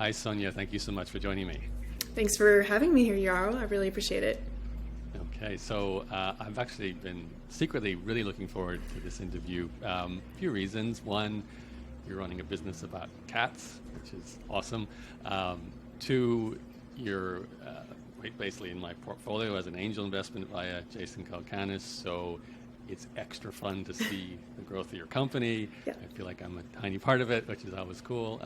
Hi, Sonya. Thank you so much for joining me. Thanks for having me here, Yarrow. I really appreciate it. Okay, so I've actually been secretly really looking forward to this interview. A few reasons. One, you're running a business about cats, which is awesome. Two, you're basically in my portfolio as an angel investment via Jason Calacanis, so it's extra fun to see the growth of your company. Yeah. I feel like I'm a tiny part of it, which is always cool.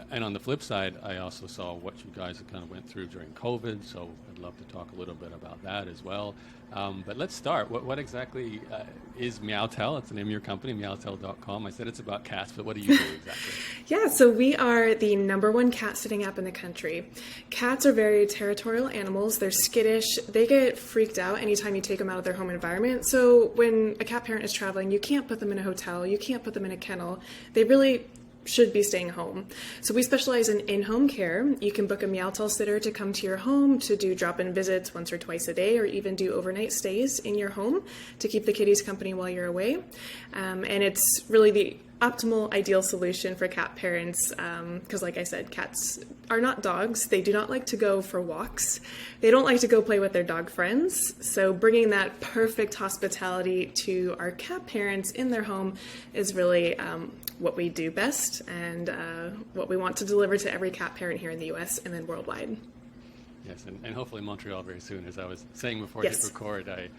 And on the flip side, I also saw what you guys kind of went through during COVID, so I'd love to talk a little bit about that as well. But let's start. What exactly is Meowtel? It's the name of your company, meowtel.com. I said it's about cats, but what do you do exactly? Yeah, so we are the #1 cat sitting app in the country. Cats are very territorial animals. They're skittish. They get freaked out anytime you take them out of their home environment. So when a cat parent is traveling, you can't put them in a hotel. You can't put them in a kennel. They really should be staying home. So we specialize in in-home care. You can book a Meowtel sitter to come to your home to do drop-in visits once or twice a day, or even do overnight stays in your home to keep the kitties company while you're away. And it's really the optimal, ideal solution for cat parents because, like I said, cats are not dogs. They do not like to go for walks. They don't like to go play with their dog friends. So bringing that perfect hospitality to our cat parents in their home is really what we do best, and what we want to deliver to every cat parent here in the U.S. and then worldwide. Yes, and hopefully Montreal very soon. As I was saying before Yes. I hit record,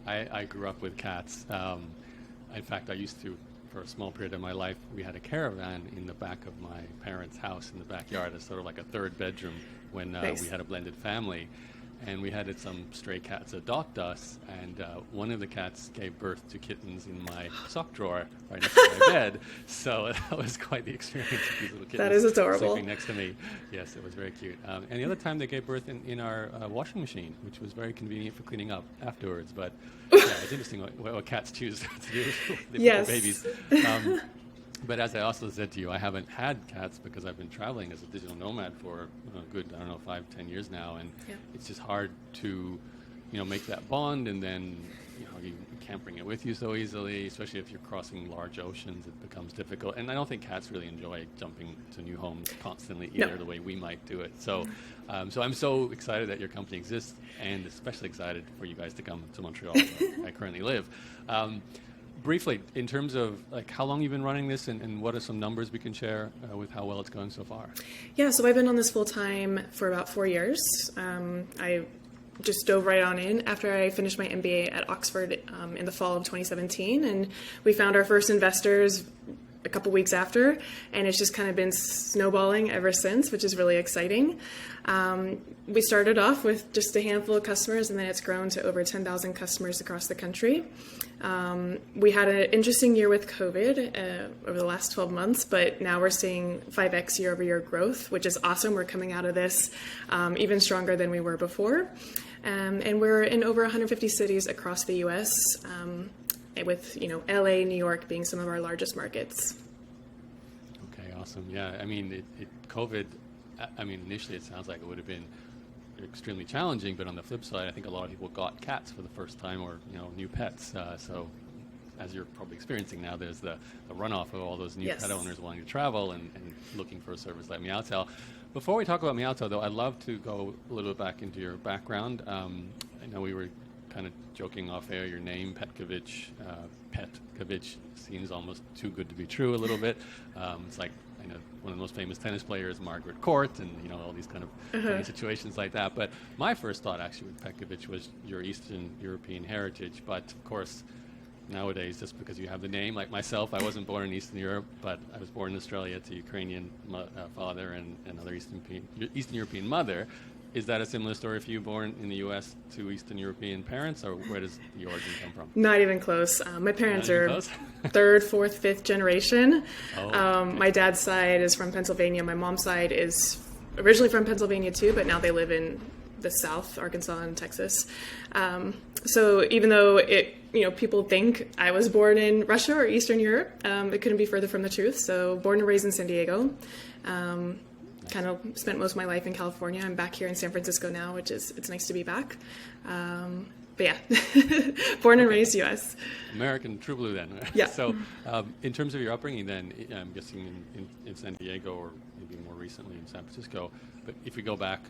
I grew up with cats. In fact, I used to, for a small period of my life, we had a caravan in the back of my parents' house in the backyard. It's sort of like a third bedroom when Nice. we had a blended family. And we had some stray cats adopt us, and one of the cats gave birth to kittens in my sock drawer right next to my bed. So that was quite the experience of these little kittens. That is adorable. Sleeping next to me. Yes, it was very cute. And the other time they gave birth in our washing machine, which was very convenient for cleaning up afterwards. But yeah, it's interesting what cats choose to do with their Yes. babies. But as I also said to you, I haven't had cats because I've been traveling as a digital nomad for a good, 5-10 years now, and Yeah. it's just hard to, make that bond, and then, you can't bring it with you so easily, especially if you're crossing large oceans. It becomes difficult, and I don't think cats really enjoy jumping to new homes constantly either, No. the way we might do it. So, so I'm so excited that your company exists, and especially excited for you guys to come to Montreal, where I currently live. Briefly, in terms of how long you've been running this, and what are some numbers we can share with how well it's going so far? Yeah, so I've been on this full time for about 4 years. I just dove right on in after I finished my MBA at Oxford in the fall of 2017, and we found our first investors a couple weeks after, and it's just kind of been snowballing ever since, which is really exciting. We started off with just a handful of customers, and then it's grown to over 10,000 customers across the country. We had an interesting year with COVID over the last 12 months, but now we're seeing 5x year-over-year growth, which is awesome. We're coming out of this even stronger than we were before. And we're in over 150 cities across the U.S., with LA, New York being some of our largest markets. Okay, awesome. Yeah, I mean, COVID, initially it sounds like it would have been extremely challenging, but on the flip side, I think a lot of people got cats for the first time, or new pets. So as you're probably experiencing now, there's the runoff of all those new Yes. pet owners wanting to travel and looking for a service like Meowtel. Before we talk about Meowtel, though, I'd love to go a little bit back into your background. I know we were kind of joking off air, your name, Petcavich. Petcavich seems almost too good to be true a little bit. It's like, one of the most famous tennis players, Margaret Court, and all these kind of funny situations like that. But my first thought actually with Petcavich was your Eastern European heritage. But of course, nowadays, just because you have the name, like myself, I wasn't born in Eastern Europe, but I was born in Australia to Ukrainian father and another Eastern European mother. Is that a similar story for you, born in the U.S. to Eastern European parents, or where does the origin come from? Not even close. My parents are close? third, fourth, fifth generation. Oh, okay. My dad's side is from Pennsylvania. My mom's side is originally from Pennsylvania too, but now they live in the South, Arkansas and Texas. So even though people think I was born in Russia or Eastern Europe, it couldn't be further from the truth. So born and raised in San Diego. Kind of spent most of my life in California. I'm back here in San Francisco now, which it's nice to be back. But yeah, born and raised U.S. American True Blue then. Yeah. So in terms of your upbringing then, I'm guessing in San Diego or maybe more recently in San Francisco. But if we go back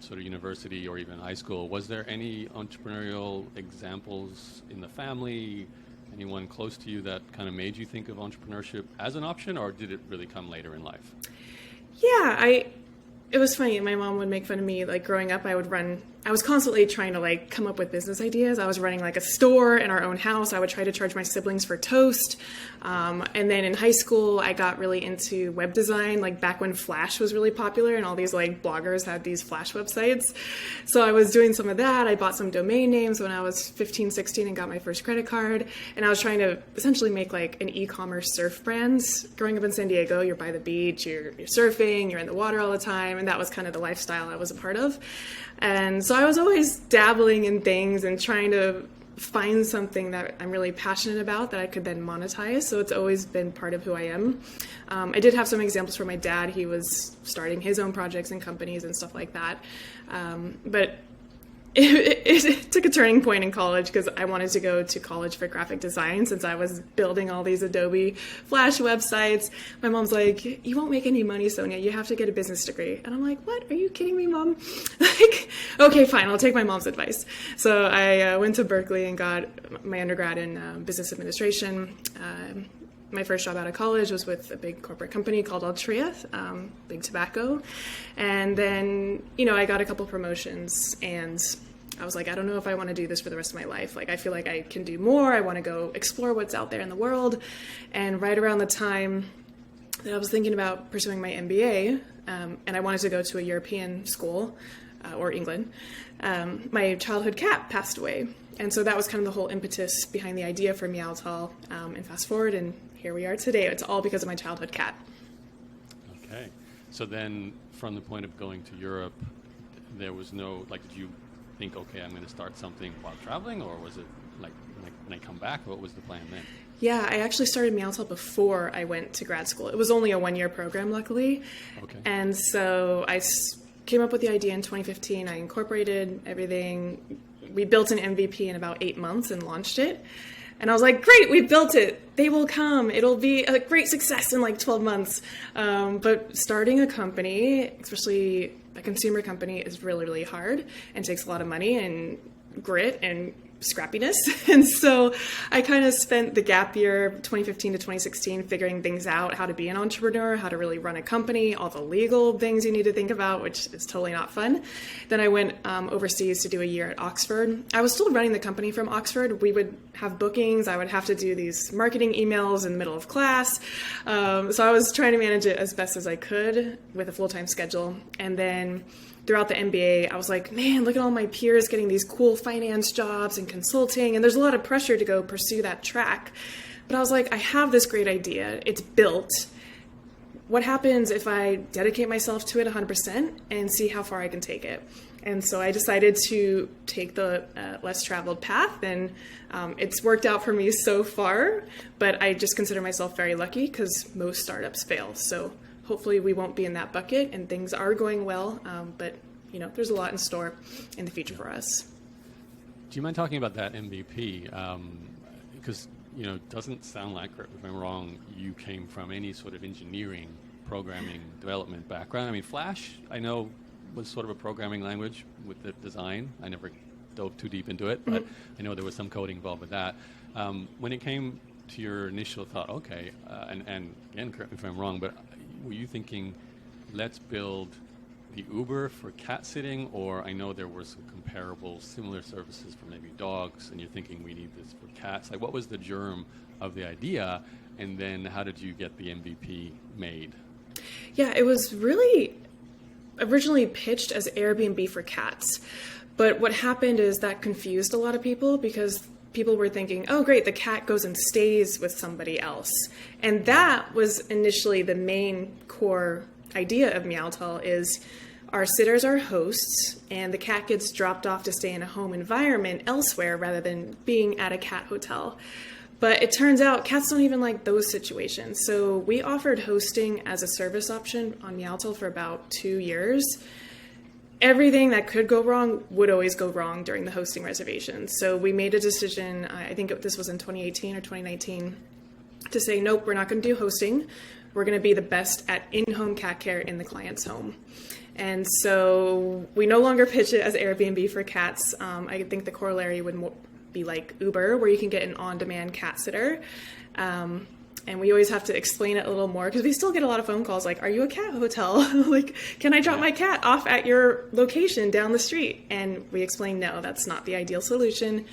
sort of university or even high school, was there any entrepreneurial examples in the family, anyone close to you that kind of made you think of entrepreneurship as an option, or did it really come later in life? Yeah, it was funny. My mom would make fun of me. Like growing up, I was constantly trying to like come up with business ideas. I was running like a store in our own house. I would try to charge my siblings for toast. And then in high school, I got really into web design, like back when Flash was really popular and all these like bloggers had these Flash websites. So I was doing some of that. I bought some domain names when I was 15, 16 and got my first credit card. And I was trying to essentially make like an e-commerce surf brand. Growing up in San Diego, you're by the beach, you're surfing, you're in the water all the time. And that was kind of the lifestyle I was a part of. And so I was always dabbling in things and trying to find something that I'm really passionate about that I could then monetize. So it's always been part of who I am. I did have some examples from my dad. He was starting his own projects and companies and stuff like that. But it took a turning point in college because I wanted to go to college for graphic design since I was building all these Adobe Flash websites. My mom's like, you won't make any money, Sonya. You have to get a business degree. And I'm like, what? Are you kidding me, Mom? Like, okay, fine. I'll take my mom's advice. So I went to Berkeley and got my undergrad in business administration. My first job out of college was with a big corporate company called Altria, big tobacco. And then, I got a couple promotions and I was like, I don't know if I want to do this for the rest of my life. Like, I feel like I can do more. I want to go explore what's out there in the world. And right around the time that I was thinking about pursuing my MBA, and I wanted to go to a European school, or England, my childhood cat passed away. And so that was kind of the whole impetus behind the idea for Meowtel. And fast forward, and here we are today. It's all because of my childhood cat. Okay. So then from the point of going to Europe, there was no, like, did you think, okay, I'm going to start something while traveling, or was it like when I come back, what was the plan then? Yeah, I actually started Meowtel before I went to grad school. It was only a one-year program, luckily. Okay. And so I came up with the idea in 2015. I incorporated everything. We built an MVP in about 8 months and launched it. And I was like, great, we built it. They will come. It'll be a great success in like 12 months. But starting a company, especially a consumer company, is really, really hard and takes a lot of money and grit and scrappiness. And so I kind of spent the gap year 2015 to 2016 figuring things out, how to be an entrepreneur, how to really run a company, all the legal things you need to think about, which is totally not fun. Then I went overseas to do a year at Oxford. I was still running the company from Oxford. We would have bookings. I would have to do these marketing emails in the middle of class. So I was trying to manage it as best as I could with a full-time schedule. And then throughout the MBA, I was like, man, look at all my peers getting these cool finance jobs and consulting. And there's a lot of pressure to go pursue that track. But I was like, I have this great idea. It's built. What happens if I dedicate myself to it 100% and see how far I can take it? And so I decided to take the less traveled path. And it's worked out for me so far. But I just consider myself very lucky because most startups fail. So hopefully we won't be in that bucket and things are going well, but there's a lot in store in the future for us. Do you mind talking about that MVP? Because, it doesn't sound like, if I'm wrong, you came from any sort of engineering, programming, development background. I mean, Flash, I know, was sort of a programming language with the design. I never dove too deep into it, but I know there was some coding involved with that. When it came to your initial thought, okay, and again, correct me if I'm wrong, but were you thinking, let's build the Uber for cat sitting, or I know there were some comparable, similar services for maybe dogs, and you're thinking we need this for cats? Like, what was the germ of the idea, and then how did you get the MVP made? Yeah, it was really originally pitched as Airbnb for cats, but what happened is that confused a lot of people because people were thinking, oh, great, the cat goes and stays with somebody else. And that was initially the main core idea of Meowtel is our sitters are hosts, and the cat gets dropped off to stay in a home environment elsewhere rather than being at a cat hotel. But it turns out cats don't even like those situations. So we offered hosting as a service option on Meowtel for about 2 years. Everything that could go wrong would always go wrong during the hosting reservation. So we made a decision, I think this was in 2018 or 2019, to say, nope, we're not going to do hosting. we're going to be the best at in-home cat care in the client's home. And so we no longer pitch it as Airbnb for cats. I think the corollary would be like Uber, where you can get an on-demand cat sitter. And we always have to explain it a little more because we still get a lot of phone calls like, are you a cat hotel? Like, can I drop my cat off at your location down the street? And we explain, no, that's not the ideal solution.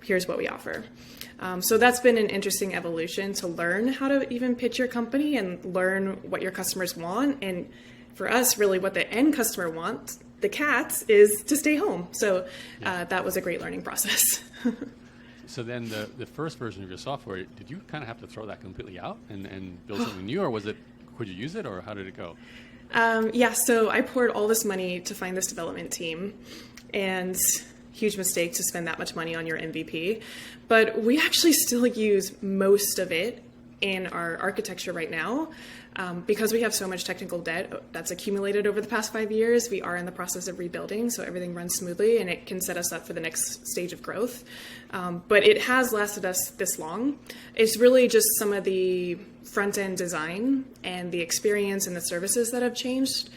Here's what we offer. So that's been an interesting evolution to learn how to even pitch your company and learn what your customers want. And for us, really what the end customer wants, the cats, is to stay home. So that was a great learning process. So then the first version of your software, did you kind of have to throw that completely out and build something new, or could you use it, or how did it go? So I poured all this money to find this development team, and huge mistake to spend that much money on your MVP. But we actually still use most of it in our architecture right now. Because we have so much technical debt that's accumulated over the past 5 years, we are in the process of rebuilding, so everything runs smoothly and it can set us up for the next stage of growth. But it has lasted us this long. It's really just some of the front-end design and the experience and the services that have changed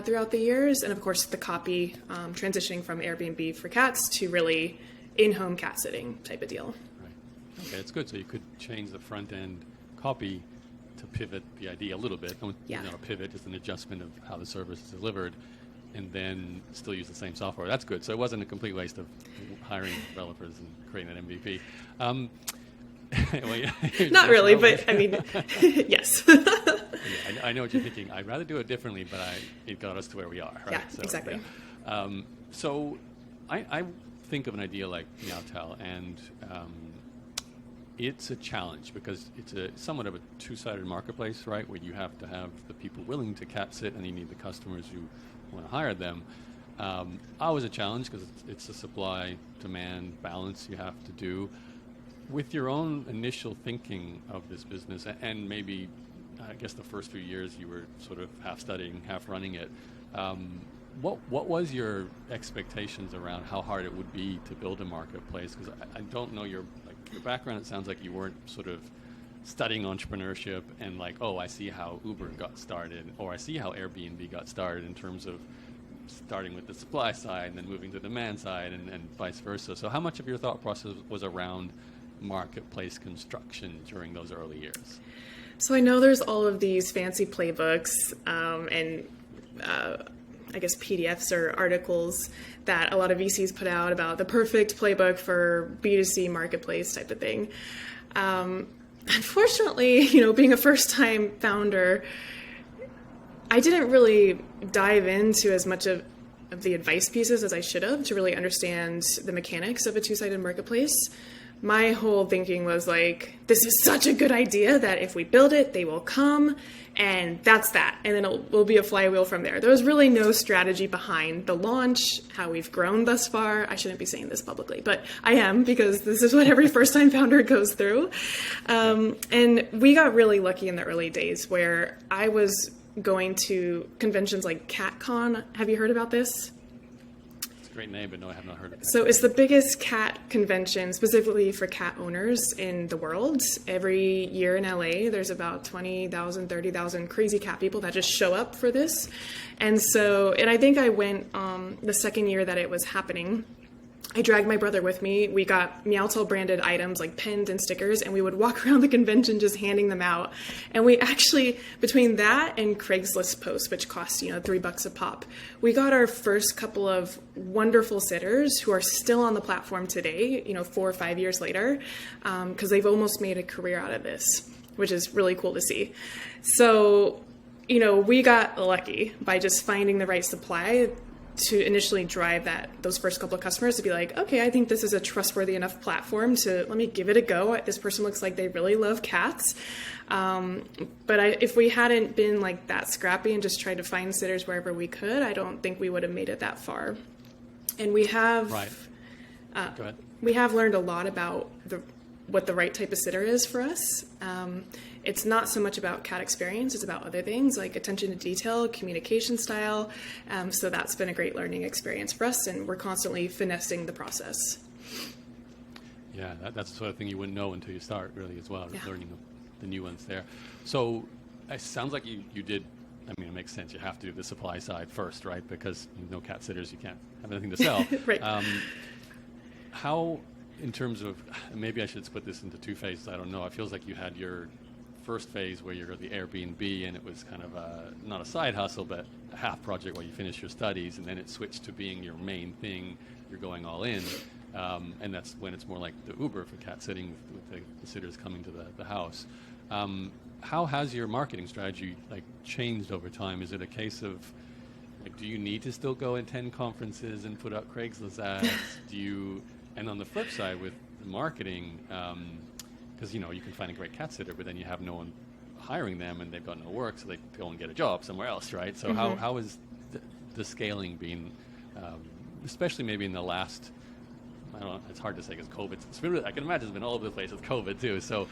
throughout the years, and of course the copy transitioning from Airbnb for cats to really in-home cat sitting type of deal. Right. Okay, it's good. So you could change the front-end copy to pivot the idea a little bit. Yeah. A pivot is an adjustment of how the service is delivered, and then still use the same software. That's good. So it wasn't a complete waste of hiring developers and creating an MVP. Not really, but I mean, yes. I know what you're thinking. I'd rather do it differently, but it got us to where we are. Right? Yeah, exactly. Yeah. So I think of an idea like Meowtel, and it's a challenge because it's somewhat of a two-sided marketplace, right? Where you have to have the people willing to cat sit, and you need the customers who want to hire them. Always a challenge because it's a supply-demand balance you have to do. With your own initial thinking of this business, and maybe, I guess the first few years you were sort of half studying, half running it, what was your expectations around how hard it would be to build a marketplace? Because I don't know your background. It sounds like you weren't sort of studying entrepreneurship and like, oh, I see how Uber got started, or I see how Airbnb got started in terms of starting with the supply side and then moving to the demand side and vice versa. So how much of your thought process was around marketplace construction during those early years? So I know there's all of these fancy playbooks and I guess PDFs or articles that a lot of VCs put out about the perfect playbook for B2C marketplace type of thing. Unfortunately, being a first-time founder, I didn't really dive into as much of the advice pieces as I should have to really understand the mechanics of a two-sided marketplace. My whole thinking was like, this is such a good idea that if we build it, they will come, and that's that. And then it will be a flywheel from there. There was really no strategy behind the launch, how we've grown thus far. I shouldn't be saying this publicly, but I am, because this is what every first-time founder goes through. And we got really lucky in the early days where I was going to conventions like CatCon. Have you heard about this? Great name, but no, I have not heard of it. So it's the biggest cat convention specifically for cat owners in the world. Every year in LA, there's about 20,000, 30,000 crazy cat people that just show up for this. And I think I went the second year that it was happening. I dragged my brother with me. We got Meowtel branded items like pens and stickers, and we would walk around the convention just handing them out. And we actually, between that and Craigslist posts, which cost $3 a pop, we got our first couple of wonderful sitters who are still on the platform today, 4 or 5 years later, because they've almost made a career out of this, which is really cool to see. So, we got lucky by just finding the right supply to initially drive those first couple of customers to be like, okay, I think this is a trustworthy enough platform to let me give it a go. This person looks like they really love cats. But if we hadn't been like that scrappy and just tried to find sitters wherever we could, I don't think we would have made it that far. And we have, Right. Go ahead. We have learned a lot about what the right type of sitter is for us. It's not so much about cat experience, it's about other things like attention to detail, communication style. So that's been a great learning experience for us, and we're constantly finessing the process. Yeah, that's the sort of thing you wouldn't know until you start, really, as well, Yeah. learning the nuance there. So it sounds like you did. I mean, it makes sense. You have to do the supply side first, right? Because no cat sitters, you can't have anything to sell. Right. How, in terms of, maybe I should split this into two phases. I don't know. It feels like you had your first phase where you're the Airbnb, and it was kind of not a side hustle, but a half project while you finish your studies, and then it switched to being your main thing. You're going all in, and that's when it's more like the Uber for cat sitting with the sitters coming to the house. How has your marketing strategy changed over time? Is it a case of do you need to still go and attend conferences and put up Craigslist ads? And on the flip side with the marketing, because you can find a great cat sitter, but then you have no one hiring them, and they've got no work, so they go and get a job somewhere else, right? So how is the scaling been, especially maybe in the last? I don't know. It's hard to say because COVID. I can imagine it's been all over the place with COVID too. So,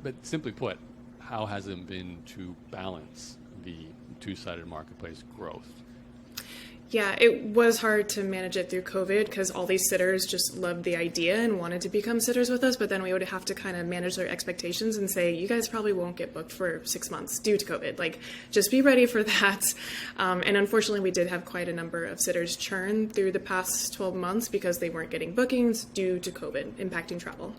but simply put, how has it been to balance the two-sided marketplace growth? Yeah, it was hard to manage it through COVID because all these sitters just loved the idea and wanted to become sitters with us, but then we would have to kind of manage their expectations and say, you guys probably won't get booked for 6 months due to COVID. Just be ready for that. And unfortunately, we did have quite a number of sitters churn through the past 12 months because they weren't getting bookings due to COVID impacting travel.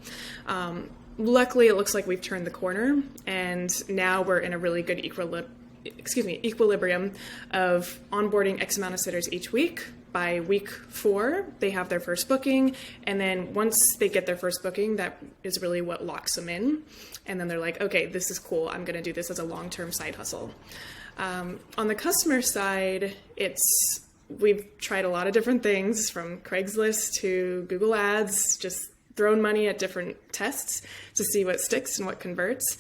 Luckily, it looks like we've turned the corner, and now we're in a really good equilibrium of onboarding X amount of sitters each week. By week 4, they have their first booking. And then once they get their first booking, that is really what locks them in. And then they're like, okay, this is cool. I'm going to do this as a long-term side hustle. On the customer side, we've tried a lot of different things from Craigslist to Google Ads, just thrown money at different tests to see what sticks and what converts.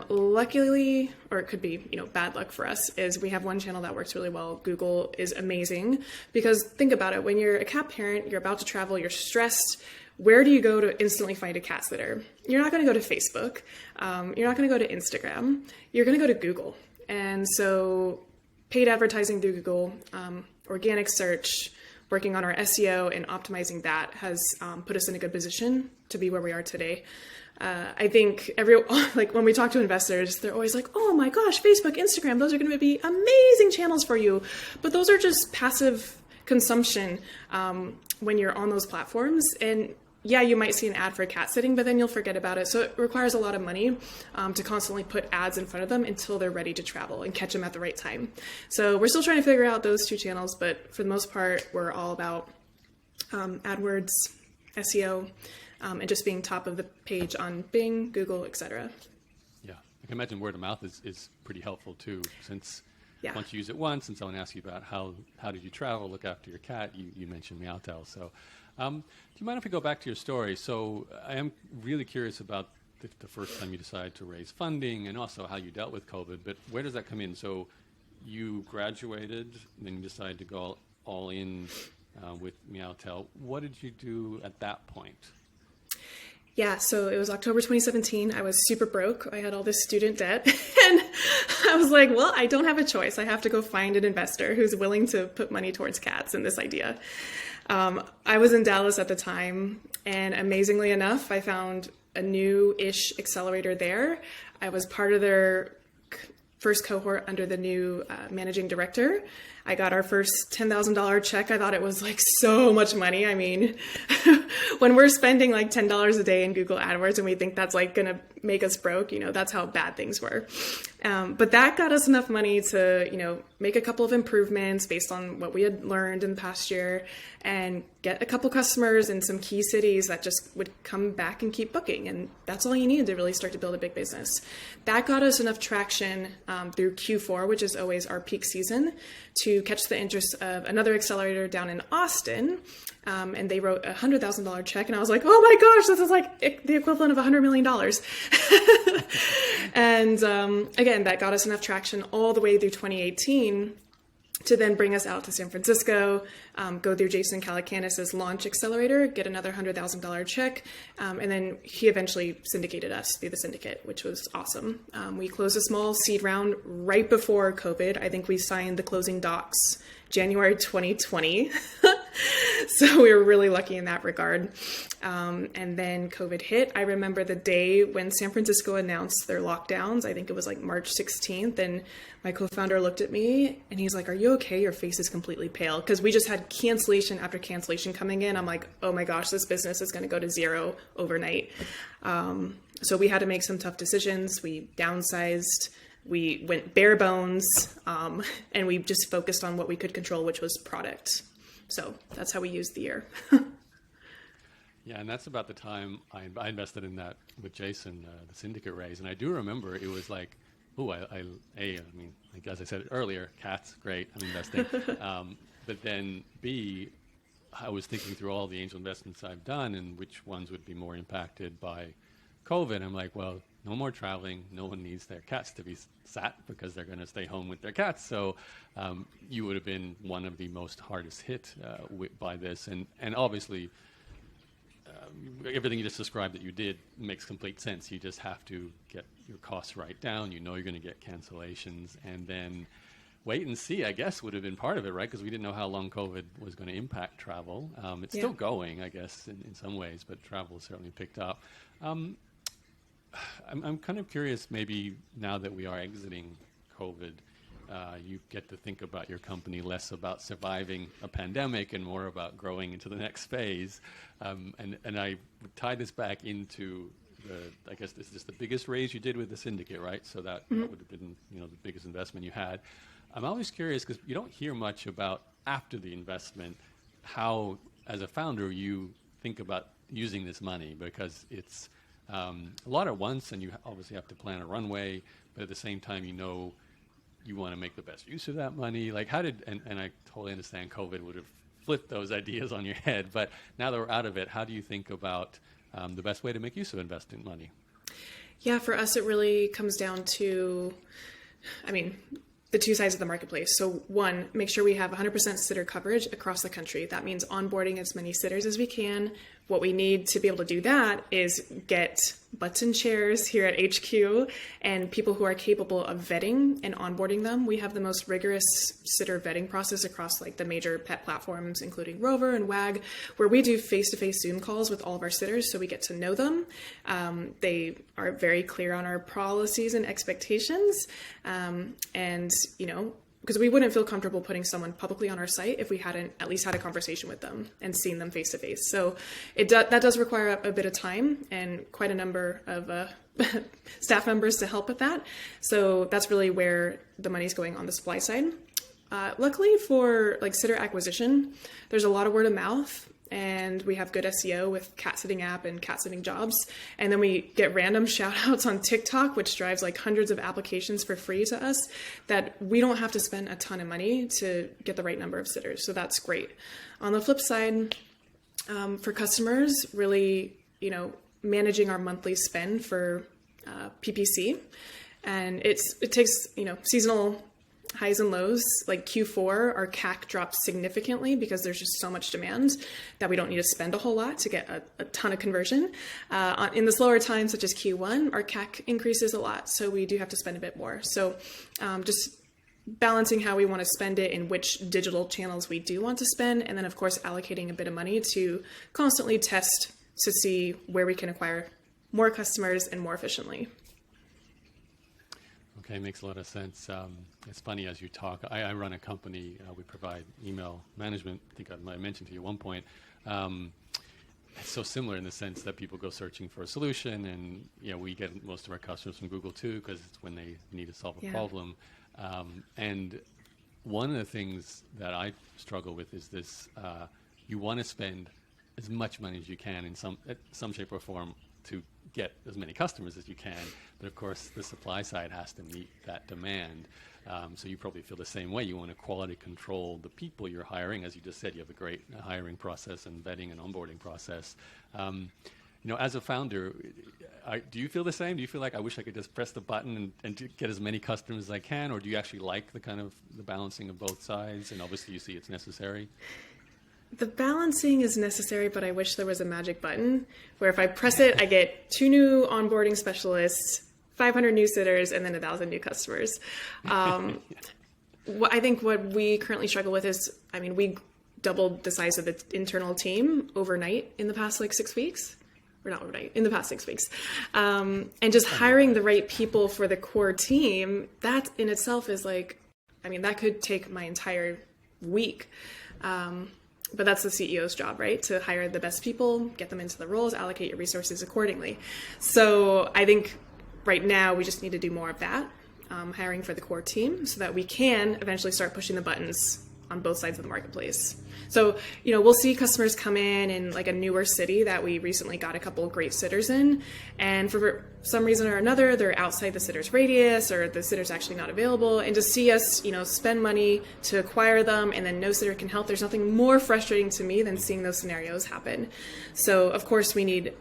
Luckily, or it could be, bad luck for us, is we have one channel that works really well. Google is amazing because think about it. When you're a cat parent, you're about to travel, you're stressed. Where do you go to instantly find a cat sitter? You're not going to go to Facebook. You're not going to go to Instagram. You're going to go to Google. And so paid advertising through Google, organic search, working on our SEO and optimizing that has put us in a good position to be where we are today. I think when we talk to investors, they're always like, oh my gosh, Facebook, Instagram, those are going to be amazing channels for you. But those are just passive consumption when you're on those platforms. And yeah, you might see an ad for cat sitting, but then you'll forget about it. So it requires a lot of money to constantly put ads in front of them until they're ready to travel and catch them at the right time. So we're still trying to figure out those two channels, but for the most part, we're all about AdWords, SEO, and just being top of the page on Bing, Google, etc. Yeah, I can imagine word of mouth is pretty helpful too, since once you use it once and someone asks you about how did you travel, look after your cat, you mentioned Meowtel. So do you mind if we go back to your story? So I am really curious about the first time you decided to raise funding and also how you dealt with COVID, but where does that come in? So you graduated, and then you decided to go all in with Meowtel. What did you do at that point? Yeah, so it was October 2017. I was super broke. I had all this student debt. And I was like, well, I don't have a choice. I have to go find an investor who's willing to put money towards cats in this idea. I was in Dallas at the time. And amazingly enough, I found a new-ish accelerator there. I was part of their first cohort under the new managing director. I got our first $10,000 check. I thought it was so much money. I mean, when we're spending $10 a day in Google AdWords and we think that's going to make us broke, that's how bad things were. But that got us enough money to, make a couple of improvements based on what we had learned in the past year and get a couple customers in some key cities that just would come back and keep booking. And that's all you need to really start to build a big business. That got us enough traction through Q4, which is always our peak season, to catch the interest of another accelerator down in Austin. And they wrote a $100,000 check. And I was like, oh my gosh, this is the equivalent of $100 million. And again, that got us enough traction all the way through 2018 to then bring us out to San Francisco, go through Jason Calacanis' launch accelerator, get another $100,000 check. And then he eventually syndicated us through the syndicate, which was awesome. We closed a small seed round right before COVID. I think we signed the closing docs January 2020. So we were really lucky in that regard. And then COVID hit. I remember the day when San Francisco announced their lockdowns. I think it was like March 16th. And my co-founder looked at me and he's like, "Are you okay? Your face is completely pale." Because we just had cancellation after cancellation coming in. I'm like, oh my gosh, this business is going to go to zero overnight. So we had to make some tough decisions. We downsized. We went bare bones, and we just focused on what we could control, which was product. So that's how we used the year. Yeah, and that's about the time I invested in that with Jason, the syndicate raise. And I do remember it was like, oh, I mean, like as I said earlier, cats, great, I'm investing. But then B, I was thinking through all the angel investments I've done and which ones would be more impacted by COVID. I'm like, well, no more traveling. No one needs their cats to be sat because they're going to stay home with their cats. So you would have been one of the most hardest hit by this. And obviously, everything you just described that you did makes complete sense. You just have to get your costs right down. You know you're going to get cancellations. And then wait and see, I guess, would have been part of it, right? Because we didn't know how long COVID was going to impact travel. It's still going, I guess, in some ways, but travel certainly picked up. I'm kind of curious, maybe now that we are exiting COVID, you get to think about your company less about surviving a pandemic and more about growing into the next phase. And I would tie this back into I guess this is the biggest raise you did with the syndicate, right? So that would have been, the biggest investment you had. I'm always curious because you don't hear much about after the investment, how as a founder you think about using this money, because it's a lot at once, and you obviously have to plan a runway, but at the same time, you want to make the best use of that money. Like how did, and I totally understand COVID would have flipped those ideas on your head, but now that we're out of it, how do you think about the best way to make use of investing money? Yeah, for us, it really comes down to, the two sides of the marketplace. So one, make sure we have 100% sitter coverage across the country. That means onboarding as many sitters as we can. What we need to be able to do that is get butts and chairs here at HQ and people who are capable of vetting and onboarding them. We have the most rigorous sitter vetting process across like the major pet platforms, including Rover and WAG, where we do face-to-face Zoom calls with all of our sitters so we get to know them. They are very clear on our policies and expectations. Because we wouldn't feel comfortable putting someone publicly on our site if we hadn't at least had a conversation with them and seen them face to face. So that does require a bit of time and quite a number of staff members to help with that. So that's really where the money's going on the supply side. Luckily for like sitter acquisition, there's a lot of word of mouth. And we have good SEO with cat sitting app and cat sitting jobs. And then we get random shout outs on TikTok, which drives like hundreds of applications for free to us that we don't have to spend a ton of money to get the right number of sitters. So that's great. On the flip side, for customers, really, managing our monthly spend for PPC. And it takes, seasonal highs and lows. Like Q4, our CAC drops significantly because there's just so much demand that we don't need to spend a whole lot to get a ton of conversion. In the slower times, such as Q1, our CAC increases a lot, so we do have to spend a bit more. So just balancing how we want to spend it and which digital channels we do want to spend, and then of course allocating a bit of money to constantly test to see where we can acquire more customers and more efficiently. Okay, makes a lot of sense. It's funny as you talk. I run a company. We provide email management. I think I might have mentioned to you at one point. It's so similar in the sense that people go searching for a solution, and we get most of our customers from Google too, because it's when they need to solve a problem. And one of the things that I struggle with is this: you want to spend as much money as you can in some shape or form to get as many customers as you can, but of course the supply side has to meet that demand. So you probably feel the same way. You want to quality control the people you're hiring. As you just said, you have a great hiring process and vetting and onboarding process. As a founder, do you feel the same? Do you feel like I wish I could just press the button and get as many customers as I can, or do you actually like the balancing of both sides? And obviously you see it's necessary. The balancing is necessary, but I wish there was a magic button where if I press it, I get 2 new onboarding specialists, 500 new sitters, and then 1,000 new customers. I think what we currently struggle with is, we doubled the size of the internal team overnight in the past like 6 weeks. Or not overnight, in the past 6 weeks. And just hiring the right people for the core team, that in itself is like, I mean, that could take my entire week. But that's the CEO's job, right? To hire the best people, get them into the roles, allocate your resources accordingly. So I think right now we just need to do more of that, hiring for the core team so that we can eventually start pushing the buttons on both sides of the marketplace. So, we'll see customers come in like a newer city that we recently got a couple of great sitters in, and for some reason or another, they're outside the sitter's radius or the sitter's actually not available, and to see us, spend money to acquire them and then no sitter can help, there's nothing more frustrating to me than seeing those scenarios happen. So, of course, we need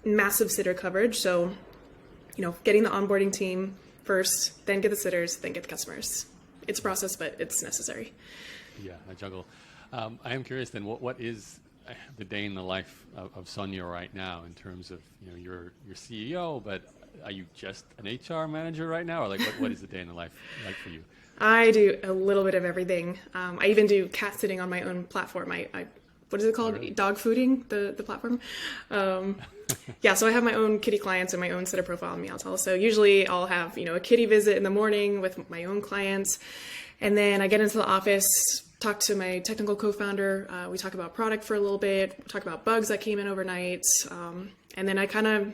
massive sitter coverage. So, getting the onboarding team first, then get the sitters, then get the customers. It's a process, but it's necessary. Yeah, I juggle. I am curious then, what is the day in the life of Sonya right now in terms of, you're CEO, but are you just an HR manager right now? Or like, what is the day in the life like for you? I do a little bit of everything. I even do cat sitting on my own platform. I what is it called? Really? Dog fooding, the platform. Yeah, so I have my own kitty clients and my own sitter profile on Meowtel. So usually I'll have, a kitty visit in the morning with my own clients. And then I get into the office, talk to my technical co-founder. We talk about product for a little bit, talk about bugs that came in overnight. And then I kind of,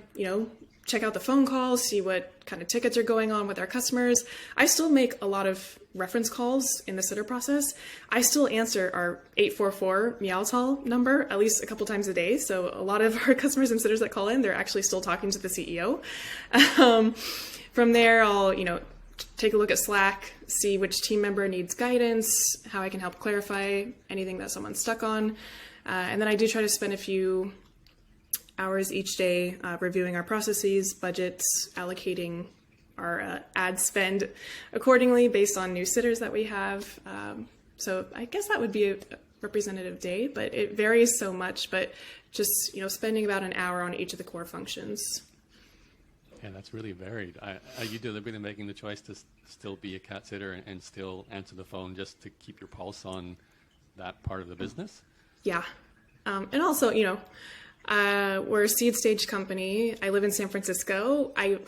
check out the phone calls, see what kind of tickets are going on with our customers. I still make a lot of reference calls in the sitter process. I still answer our 844 Meowtel number at least a couple times a day. So a lot of our customers and sitters that call in, they're actually still talking to the CEO. From there, I'll, take a look at Slack, see which team member needs guidance, how I can help clarify anything that someone's stuck on. And then I do try to spend a few hours each day reviewing our processes, budgets, allocating our ad spend accordingly based on new sitters that we have. So I guess that would be a representative day, but it varies so much, but just, spending about an hour on each of the core functions. Yeah, that's really varied. Are you deliberately making the choice to still be a cat sitter and still answer the phone just to keep your pulse on that part of the business? Yeah. And also, we're a seed stage company. I live in San Francisco. I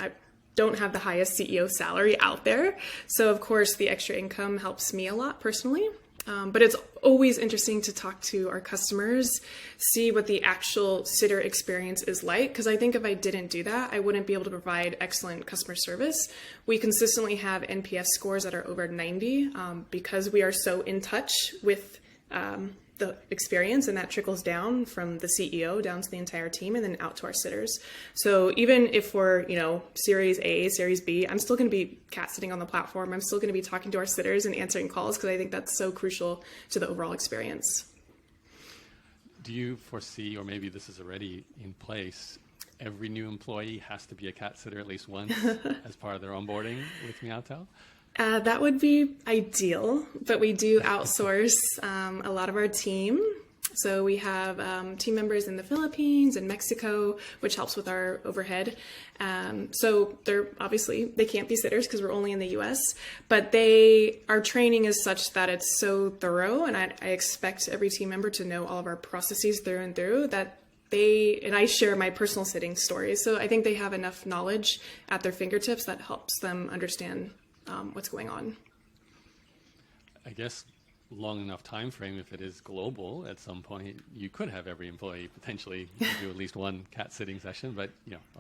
don't have the highest CEO salary out there. So of course the extra income helps me a lot personally. But it's always interesting to talk to our customers, see what the actual sitter experience is like. Because I think if I didn't do that, I wouldn't be able to provide excellent customer service. We consistently have NPS scores that are over 90 because we are so in touch with the experience, and that trickles down from the CEO down to the entire team and then out to our sitters. So even if we're, Series A, Series B, I'm still going to be cat sitting on the platform. I'm still going to be talking to our sitters and answering calls because I think that's so crucial to the overall experience. Do you foresee, or maybe this is already in place, every new employee has to be a cat sitter at least once as part of their onboarding with Meowtel? That would be ideal, but we do outsource a lot of our team. So we have team members in the Philippines and Mexico, which helps with our overhead. So they can't be sitters because we're only in the US, but our training is such that it's so thorough, and I expect every team member to know all of our processes through and through, that and I share my personal sitting stories. So I think they have enough knowledge at their fingertips that helps them understand what's going on. I guess long enough time frame, if it is global, at some point you could have every employee potentially do at least one cat sitting session, but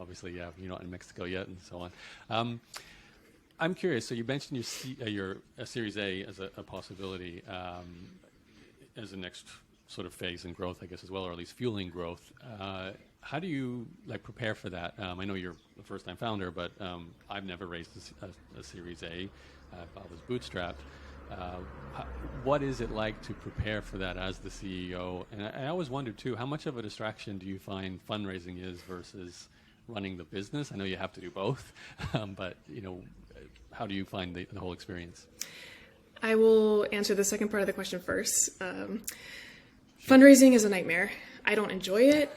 obviously you're not in Mexico yet and so on. I'm curious, so you mentioned your Series A as a possibility as the next sort of phase in growth, I guess, as well, or at least fueling growth. How do you prepare for that? I know you're a first-time founder, but I've never raised a Series A. I was bootstrapped. What is it like to prepare for that as the CEO? And I always wondered too, how much of a distraction do you find fundraising is versus running the business? I know you have to do both, but how do you find the whole experience? I will answer the second part of the question first. Fundraising is a nightmare. I don't enjoy it.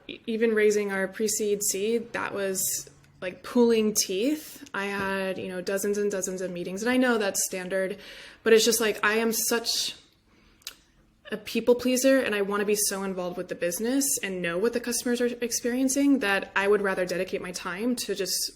Even raising our pre-seed seed, that was like pulling teeth. I had, dozens and dozens of meetings, and I know that's standard, but it's just like, I am such a people pleaser and I want to be so involved with the business and know what the customers are experiencing that I would rather dedicate my time to just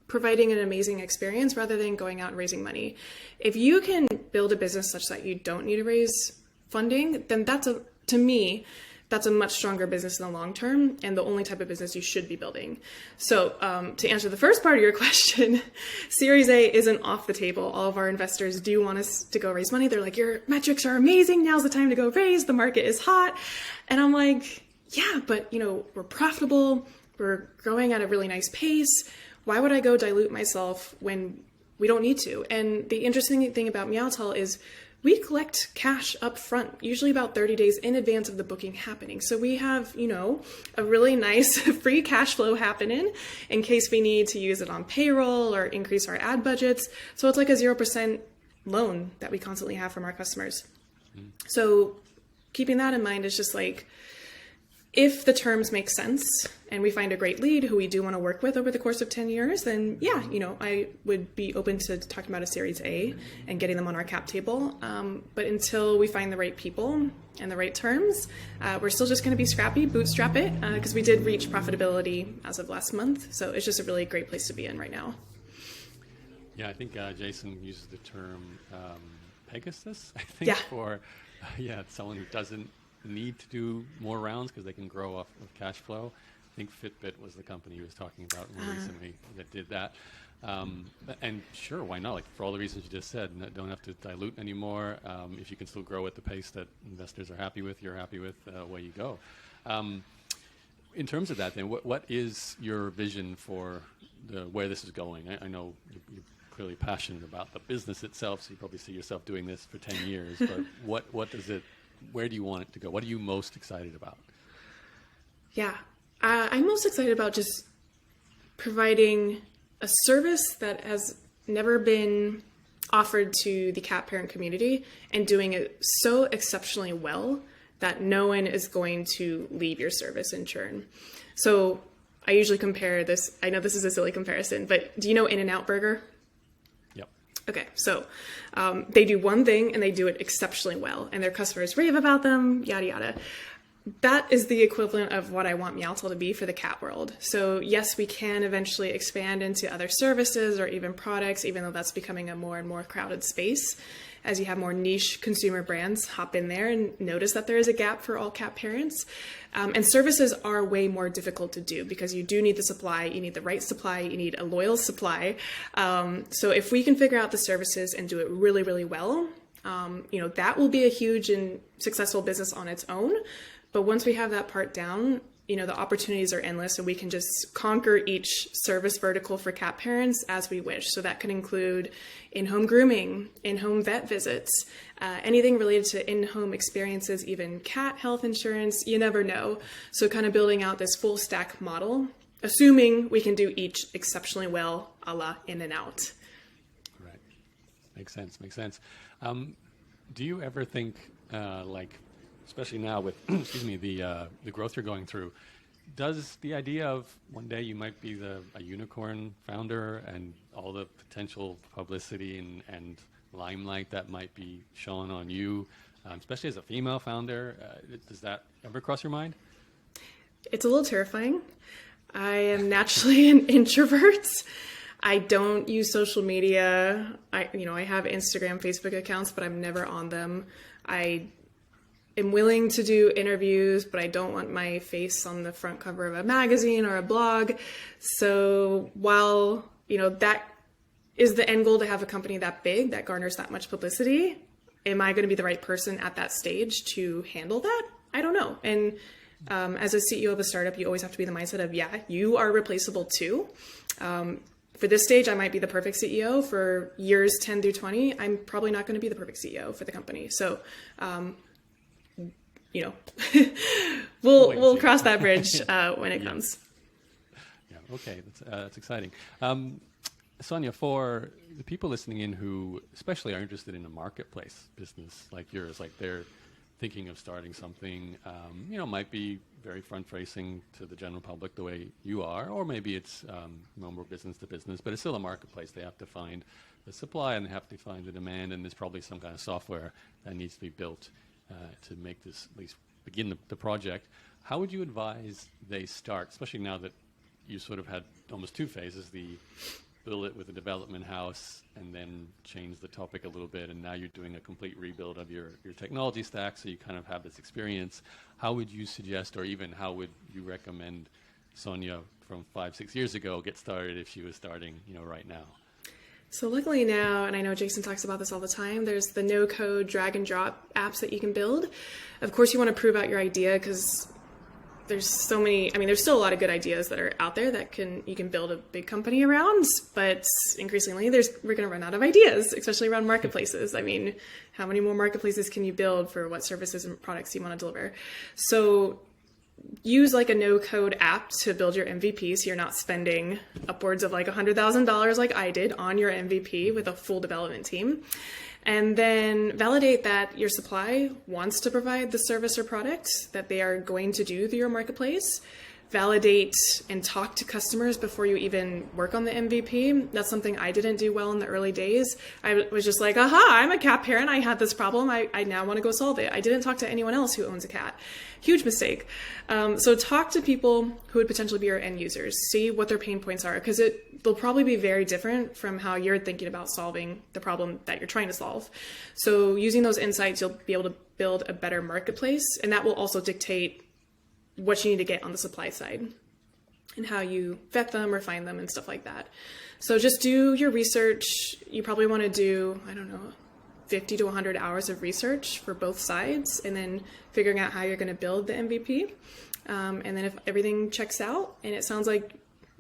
providing an amazing experience rather than going out and raising money. If you can build a business such that you don't need to raise funding, then to me, that's a much stronger business in the long term and the only type of business you should be building. So to answer the first part of your question, Series A isn't off the table. All of our investors do want us to go raise money. They're like, your metrics are amazing. Now's the time to go raise. The market is hot. And I'm like, yeah, but we're profitable. We're growing at a really nice pace. Why would I go dilute myself when we don't need to? And the interesting thing about Meowtel is we collect cash up front, usually about 30 days in advance of the booking happening. So we have, a really nice free cash flow happening in case we need to use it on payroll or increase our ad budgets. So it's like a 0% loan that we constantly have from our customers. So keeping that in mind is just like, if the terms make sense and we find a great lead who we do want to work with over the course of 10 years, then yeah, I would be open to talking about a Series A and getting them on our cap table. But until we find the right people and the right terms, we're still just going to be scrappy, bootstrap it, because we did reach profitability as of last month. So it's just a really great place to be in right now. Yeah, I think Jason uses the term Pegasus, I think, for someone who doesn't need to do more rounds because they can grow off of cash flow. I think Fitbit was the company he was talking about recently that did that. And sure, why not? Like for all the reasons you just said, don't have to dilute anymore. If you can still grow at the pace that investors are happy with, you're happy with, away you go. In terms of that, then, what is your vision for where this is going? I know you're clearly passionate about the business itself, so you probably see yourself doing this for 10 years. But what does it? Where do you want it to go? What are you most excited about? Yeah, I'm most excited about just providing a service that has never been offered to the cat parent community and doing it so exceptionally well that no one is going to leave your service in churn. So I usually compare this. I know this is a silly comparison, but do you know In-N-Out Burger? Okay, so they do one thing and they do it exceptionally well and their customers rave about them, yada, yada. That is the equivalent of what I want Meowtel to be for the cat world. So yes, we can eventually expand into other services or even products, even though that's becoming a more and more crowded space. As you have more niche consumer brands hop in there and notice that there is a gap for all cat parents. And services are way more difficult to do because you do need the supply, you need the right supply, you need a loyal supply. So if we can figure out the services and do it really, really well, that will be a huge and successful business on its own. But once we have that part down, the opportunities are endless and we can just conquer each service vertical for cat parents as we wish. So that could include in-home grooming, in-home vet visits, anything related to in-home experiences, even cat health insurance, you never know. So kind of building out this full stack model, assuming we can do each exceptionally well, a la In-N-Out. Right. Makes sense. Do you ever think especially now with, the growth you're going through, does the idea of one day you might be a unicorn founder and all the potential publicity and limelight that might be shown on you, especially as a female founder, does that ever cross your mind? It's a little terrifying. I am naturally an introvert. I don't use social media. I have Instagram, Facebook accounts, but I'm never on them. I am willing to do interviews, but I don't want my face on the front cover of a magazine or a blog. So while, that is the end goal to have a company that big, that garners that much publicity, am I going to be the right person at that stage to handle that? I don't know. And as a CEO of a startup, you always have to be the mindset of, you are replaceable too. For this stage, I might be the perfect CEO. For years 10 through 20, I'm probably not going to be the perfect CEO for the company. So, we'll cross that bridge when it comes. Yeah. Okay. That's exciting. Sonya, for the people listening in who especially are interested in a marketplace business like yours, like they're thinking of starting something, might be very front-facing to the general public the way you are, or maybe it's more business to business, but it's still a marketplace. They have to find the supply and they have to find the demand, and there's probably some kind of software that needs to be built to make this, at least begin the project. How would you advise they start, especially now that you sort of had almost two phases, the build it with a development house and then change the topic a little bit, and now you're doing a complete rebuild of your technology stack, so you kind of have this experience. How would you suggest, or even how would you recommend Sonya from 5-6 years ago get started if she was starting, right now? So luckily now, and I know Jason talks about this all the time, there's the no-code drag and drop apps that you can build. Of course, you want to prove out your idea because there's so many, there's still a lot of good ideas that are out there that you can build a big company around, but increasingly we're going to run out of ideas, especially around marketplaces. How many more marketplaces can you build for what services and products you want to deliver? So use like a no-code app to build your MVP, so you're not spending upwards of like $100,000 like I did on your MVP with a full development team. And then validate that your supply wants to provide the service or product that they are going to do through your marketplace. Validate and talk to customers before you even work on the MVP. That's something I didn't do well in the early days. I was just like, aha, I'm a cat parent. I had this problem. I now want to go solve it. I didn't talk to anyone else who owns a cat. Huge mistake. So talk to people who would potentially be your end users. See what their pain points are, because they'll probably be very different from how you're thinking about solving the problem that you're trying to solve. So using those insights, you'll be able to build a better marketplace, and that will also dictate what you need to get on the supply side and how you vet them or find them and stuff like that. So just do your research. You probably want to do, 50 to 100 hours of research for both sides, and then figuring out how you're going to build the MVP. And then if everything checks out and it sounds like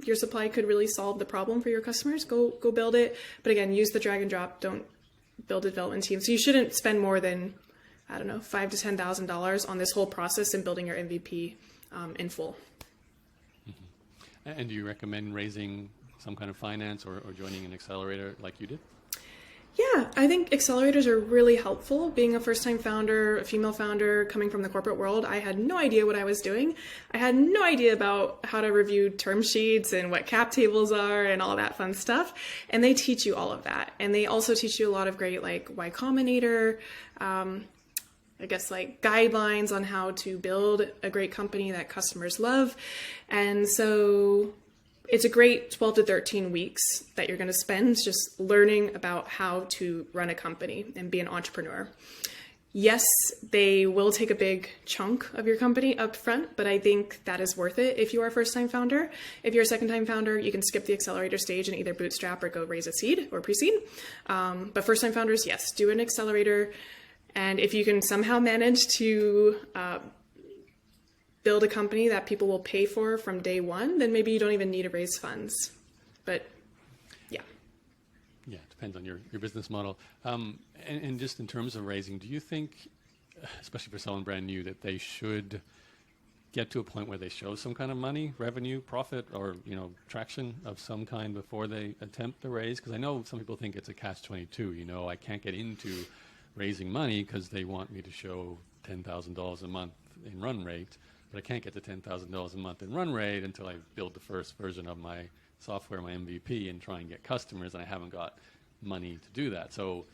your supply could really solve the problem for your customers, go build it. But again, use the drag and drop. Don't build a development team. So you shouldn't spend more than, $5,000 to $10,000 on this whole process and building your MVP in full. Mm-hmm. And do you recommend raising some kind of finance or joining an accelerator like you did? Yeah, I think accelerators are really helpful. Being a first-time founder, a female founder coming from the corporate world, I had no idea what I was doing. I had no idea about how to review term sheets and what cap tables are and all that fun stuff. And they teach you all of that. And they also teach you a lot of great Y Combinator, guidelines on how to build a great company that customers love. And so it's a great 12 to 13 weeks that you're going to spend just learning about how to run a company and be an entrepreneur. Yes, they will take a big chunk of your company up front, but I think that is worth it if you are a first-time founder. If you're a second-time founder, you can skip the accelerator stage and either bootstrap or go raise a seed or pre-seed. But first-time founders, yes, do an accelerator. And if you can somehow manage to build a company that people will pay for from day one, then maybe you don't even need to raise funds. But yeah. Yeah, it depends on your business model. And just in terms of raising, do you think, especially for someone brand new, that they should get to a point where they show some kind of money, revenue, profit, or traction of some kind before they attempt the raise? Because I know some people think it's a catch-22. I can't get into raising money because they want me to show $10,000 a month in run rate. But I can't get to $10,000 a month in run rate until I build the first version of my software, my MVP, and try and get customers, and I haven't got money to do that. So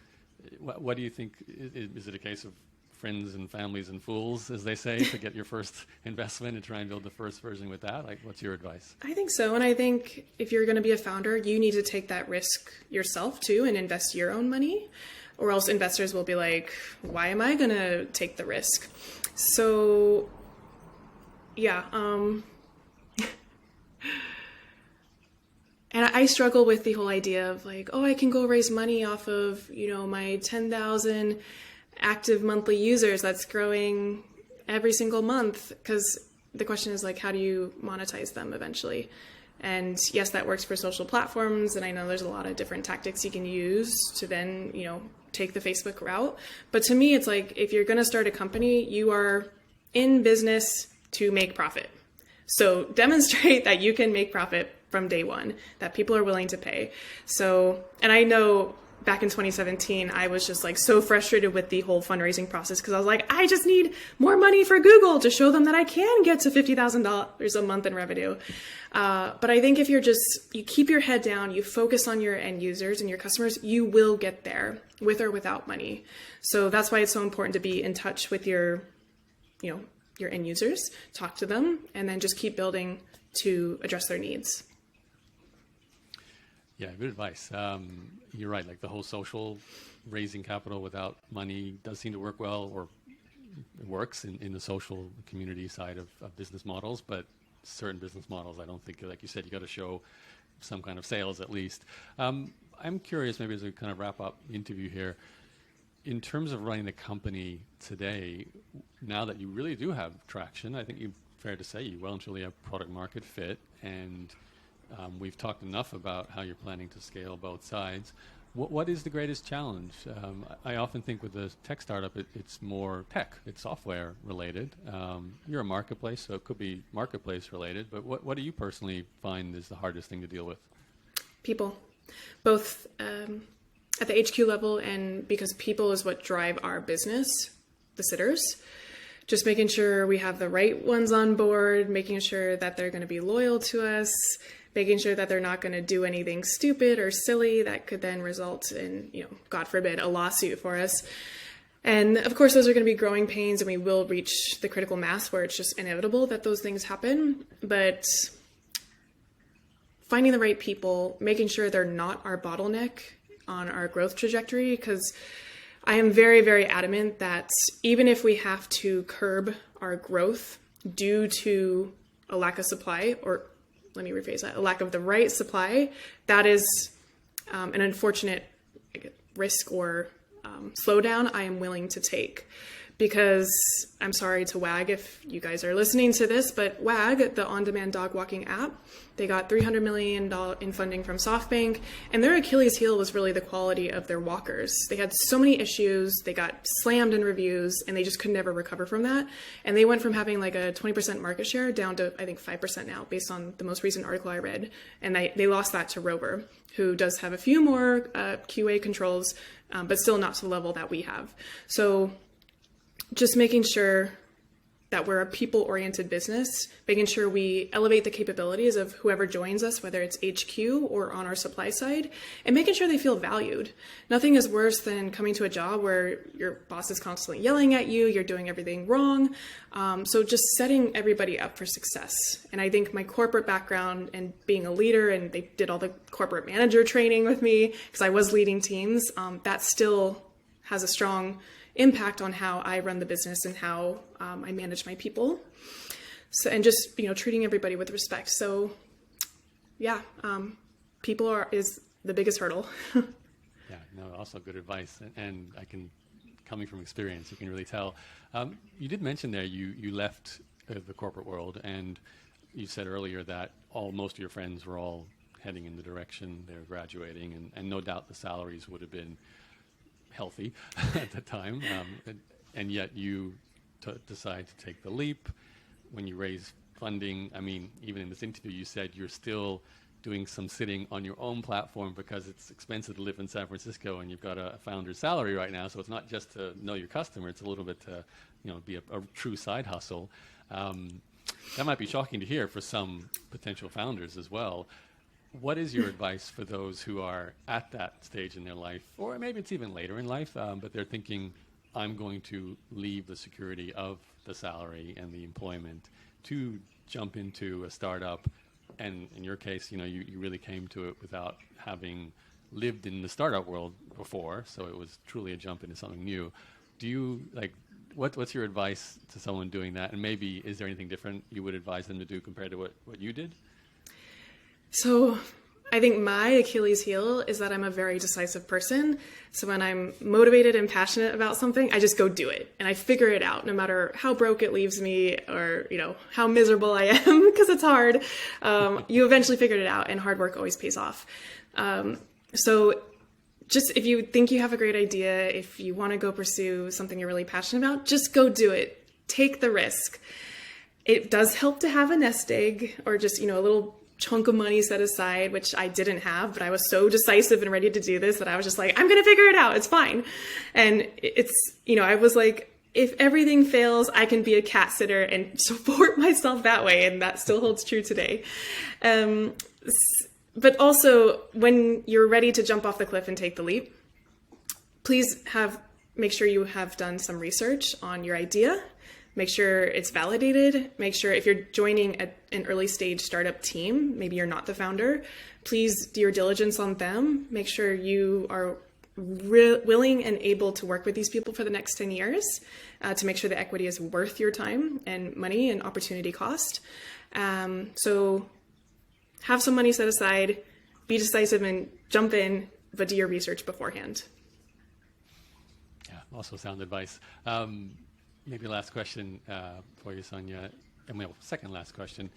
what do you think? Is it a case of friends and families and fools, as they say, to get your first investment and try and build the first version with that? What's your advice? I think so. And I think if you're going to be a founder, you need to take that risk yourself too and invest your own money, or else investors will be like, why am I going to take the risk? So yeah. And I struggle with the whole idea of I can go raise money off of, my 10,000 active monthly users that's growing every single month. Because the question is how do you monetize them eventually? And yes, that works for social platforms. And I know there's a lot of different tactics you can use to then, take the Facebook route. But to me, it's if you're going to start a company, you are in business to make profit. So demonstrate that you can make profit from day one, that people are willing to pay. So, and I know back in 2017, I was just like so frustrated with the whole fundraising process because I was like, I just need more money for Google to show them that I can get to $50,000 a month in revenue. But I think if you keep your head down, you focus on your end users and your customers, you will get there with or without money. So that's why it's so important to be in touch with your end users, talk to them, and then just keep building to address their needs. Yeah, good advice. You're right. Like the whole social raising capital without money does seem to work well, or it works in the social community side of business models. But certain business models, I don't think, like you said, you got to show some kind of sales at least. I'm curious, maybe as we kind of wrap up the interview here, in terms of running the company today, now that you really do have traction, I think you're fair to say you well and truly have product market fit, and we've talked enough about how you're planning to scale both sides. What is the greatest challenge? I often think with a tech startup, it's more tech, it's software related. You're a marketplace, so it could be marketplace related, but what do you personally find is the hardest thing to deal with? People, both at the HQ level, and because people is what drive our business, the sitters. Just making sure we have the right ones on board, making sure that they're going to be loyal to us, making sure that they're not going to do anything stupid or silly that could then result in, God forbid, a lawsuit for us. And of course, those are going to be growing pains, and we will reach the critical mass where it's just inevitable that those things happen. But finding the right people, making sure they're not our bottleneck on our growth trajectory, because I am very, very adamant that even if we have to curb our growth due to a lack of supply, or let me rephrase that, a lack of the right supply, that is an unfortunate risk or slowdown I am willing to take. Because I'm sorry to WAG if you guys are listening to this, but WAG, the on-demand dog walking app, they got $300 million in funding from SoftBank, and their Achilles heel was really the quality of their walkers. They had so many issues, they got slammed in reviews, and they just could never recover from that. And they went from having like a 20% market share down to, I think, 5% now, based on the most recent article I read. And they lost that to Rover, who does have a few more QA controls, but still not to the level that we have. So just making sure that we're a people-oriented business, making sure we elevate the capabilities of whoever joins us, whether it's HQ or on our supply side, and making sure they feel valued. Nothing is worse than coming to a job where your boss is constantly yelling at you, you're doing everything wrong. So just setting everybody up for success. And I think my corporate background and being a leader, and they did all the corporate manager training with me because I was leading teams, that still has a strong impact on how I run the business and how I manage my people. So, and just, treating everybody with respect. So yeah, people is the biggest hurdle. Yeah, no, also good advice. And I can, coming from experience, you can really tell. You did mention there, you left the corporate world, and you said earlier that most of your friends were all heading in the direction they're graduating, and no doubt the salaries would have been healthy at the time, and yet you decide to take the leap. When you raise funding, I mean, even in this interview, you said you're still doing some sitting on your own platform because it's expensive to live in San Francisco, and you've got a founder's salary right now. So it's not just to know your customer; it's a little bit to, be a true side hustle. That might be shocking to hear for some potential founders as well. What is your advice for those who are at that stage in their life, or maybe it's even later in life, but they're thinking, I'm going to leave the security of the salary and the employment to jump into a startup? And in your case, you really came to it without having lived in the startup world before, so it was truly a jump into something new. Do you, what's your advice to someone doing that? And maybe, is there anything different you would advise them to do compared to what you did? So I think my Achilles heel is that I'm a very decisive person. So when I'm motivated and passionate about something, I just go do it, and I figure it out, no matter how broke it leaves me, or how miserable I am, because it's hard. You eventually figured it out, and hard work always pays off. So just if you think you have a great idea, if you want to go pursue something you're really passionate about, just go do it. Take the risk. It does help to have a nest egg, or just a little chunk of money set aside, which I didn't have, but I was so decisive and ready to do this that I was just like, I'm going to figure it out. It's fine. And it's, I was like, if everything fails, I can be a cat sitter and support myself that way. And that still holds true today. But also, when you're ready to jump off the cliff and take the leap, please make sure you have done some research on your idea. Make sure it's validated. Make sure if you're joining an early stage startup team, maybe you're not the founder, please do your diligence on them. Make sure you are willing and able to work with these people for the next 10 years to make sure the equity is worth your time and money and opportunity cost. So have some money set aside, be decisive and jump in, but do your research beforehand. Yeah, also sound advice. Maybe last question for you, Sonya. And second last question.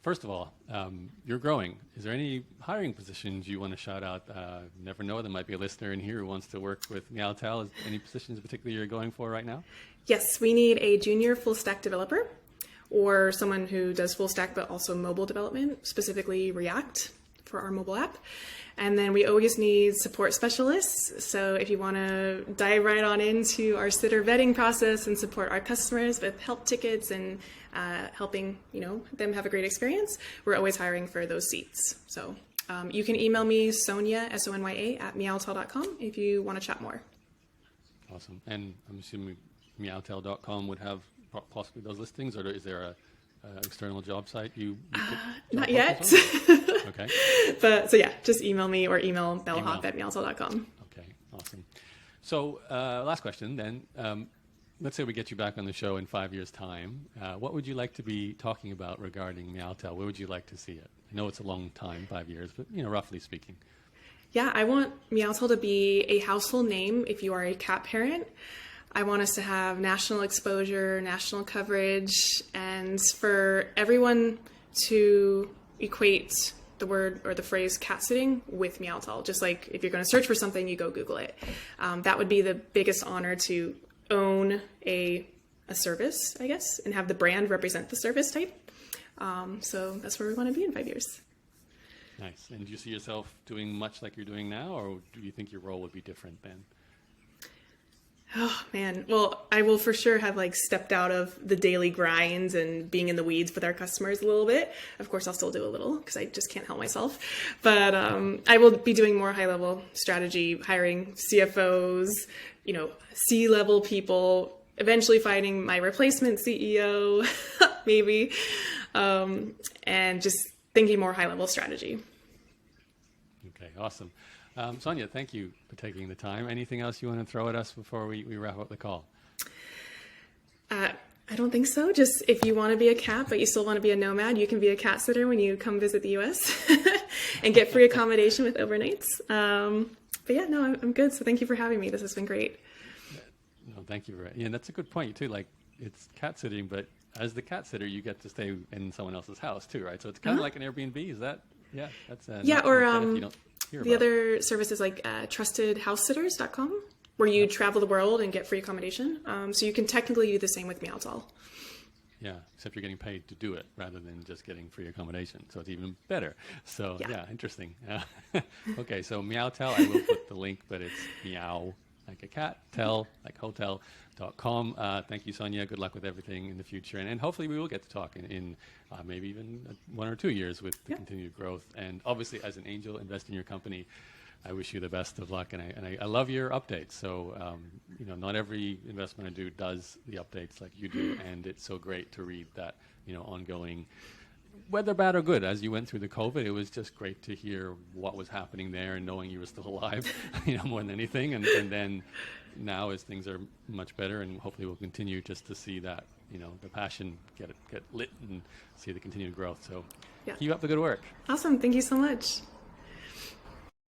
First of all, you're growing. Is there any hiring positions you want to shout out? Never know, there might be a listener in here who wants to work with Meowtel. Is any positions particularly you're going for right now? Yes, we need a junior full stack developer or someone who does full stack but also mobile development, specifically React for our mobile app. And then we always need support specialists. So if you want to dive right on into our sitter vetting process and support our customers with help tickets and helping them have a great experience, we're always hiring for those seats. So you can email me, Sonya, SONYA, @meowtel.com if you want to chat more. Awesome. And I'm assuming meowtel.com would have possibly those listings, or is there a external job site not yet. Okay. But so yeah, just email me or email bellhop at meowtel.com. Okay, awesome. So last question then. Let's say we get you back on the show in 5 years' time. What would you like to be talking about regarding Meowtel? Where would you like to see it? I know it's a long time, 5 years, but roughly speaking. Yeah, I want Meowtel to be a household name if you are a cat parent. I want us to have national exposure, national coverage, and for everyone to equate the word or the phrase cat sitting with Meowtel. Just like if you're going to search for something, you go Google it. That would be the biggest honor, to own a service, I guess, and have the brand represent the service type. So that's where we want to be in 5 years. Nice. And do you see yourself doing much like you're doing now, or do you think your role would be different then? Oh man. Well, I will for sure have stepped out of the daily grinds and being in the weeds with our customers a little bit. Of course, I'll still do a little because I just can't help myself. But I will be doing more high level strategy, hiring CFOs, C-level people, eventually finding my replacement CEO, maybe, and just thinking more high level strategy. Okay, awesome. Sonya, thank you for taking the time. Anything else you want to throw at us before we wrap up the call? I don't think so. Just if you want to be a cat, but you still want to be a nomad, you can be a cat sitter when you come visit the US and get free accommodation with overnights. But yeah, no, I'm good. So thank you for having me. This has been great. No, thank you. Yeah, that's a good point too. It's cat sitting, but as the cat sitter, you get to stay in someone else's house too, right? So it's kind of like an Airbnb. Is that? Yeah, that's the other services like trustedhousesitters.com, where you travel the world and get free accommodation. So you can technically do the same with Meowtel. Yeah, except you're getting paid to do it rather than just getting free accommodation. So it's even better. So yeah interesting. Okay, so Meowtel, I will put the link, but it's meow like a cat, tel like hotel.com. Thank you, Sonya. Good luck with everything in the future. And hopefully we will get to talk in maybe even 1 or 2 years with the continued growth. And obviously, as an angel, invest in your company. I wish you the best of luck. And I love your updates. So, not every investment I do does the updates like you do. And it's so great to read that, ongoing, whether bad or good, as you went through the COVID, it was just great to hear what was happening there and knowing you were still alive, more than anything. And then now as things are much better, and hopefully we'll continue just to see that, the passion get lit and see the continued growth. So keep up the good work. Awesome. Thank you so much.